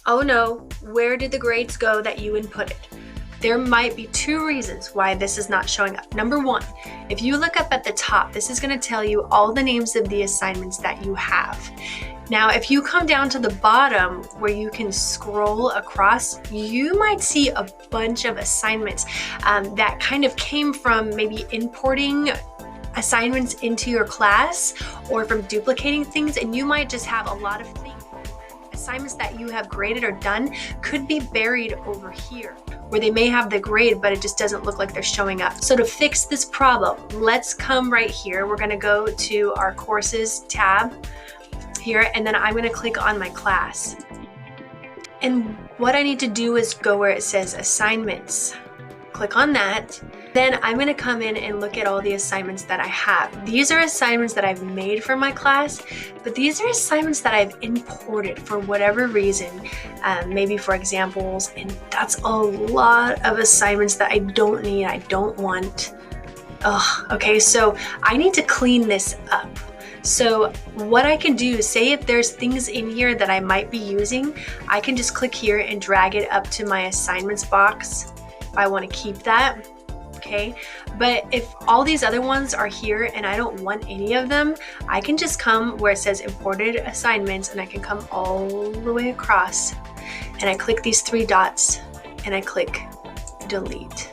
Oh no, where did the grades go that you inputted? There might be two reasons why this is not showing up. Number one, if you look up at the top, this is going to tell you all the names of the assignments that you have. Now, if you come down to the bottom where you can scroll across, you might see a bunch of assignments that kind of came from maybe importing assignments into your class or from duplicating things, and you might just have a lot of things. Assignments that you have graded or done could be buried over here where they may have the grade, but it just doesn't look like they're showing up. So to fix this problem, let's come right here. We're gonna go to our courses tab here, and then I'm gonna click on my class. And what I need to do is go where it says assignments. Click on that. Then I'm gonna come in and look at all the assignments that I have. These are assignments that I've made for my class, but these are assignments that I've imported for whatever reason, maybe for examples, and that's a lot of assignments that I don't need, I don't want. Okay, so I need to clean this up. So what I can do, say if there's things in here that I might be using, I can just click here and drag it up to my assignments box if I want to keep that. Okay, but if all these other ones are here and I don't want any of them, I can just come where it says imported assignments, and I can come all the way across, and I click these three dots and I click delete,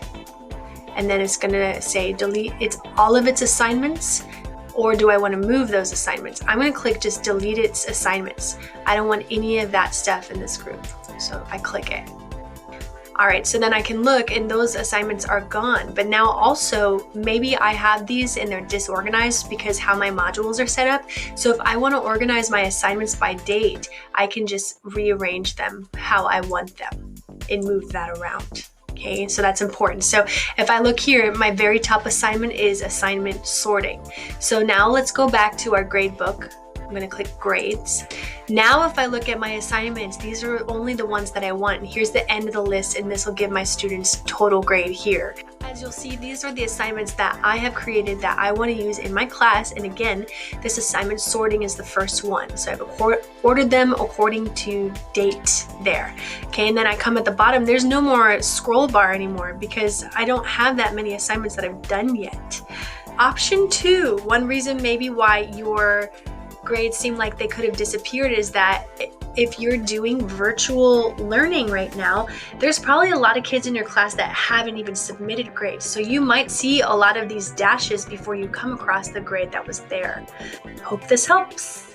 and then it's gonna say delete all of its assignments. Or do I want to move those assignments? I'm going to click just delete its assignments. I don't want any of that stuff in this group, so I click it. All right, so then I can look and those assignments are gone. But now also, maybe I have these and they're disorganized because how my modules are set up. So if I want to organize my assignments by date, I can just rearrange them how I want them and move that around. Okay, so that's important. So if I look here, my very top assignment is assignment sorting. So now let's go back to our grade book. I'm going to click grades. Now if I look at my assignments, these are only the ones that I want. And here's the end of the list, and this will give my students total grade here. As you'll see, these are the assignments that I have created that I want to use in my class. And again, this assignment sorting is the first one. So I've ordered them according to date there. Okay, and then I come at the bottom, there's no more scroll bar anymore because I don't have that many assignments that I've done yet. Option two, one reason maybe why your grades seem like they could have disappeared is that if you're doing virtual learning right now, there's probably a lot of kids in your class that haven't even submitted grades. So you might see a lot of these dashes before you come across the grade that was there. Hope this helps.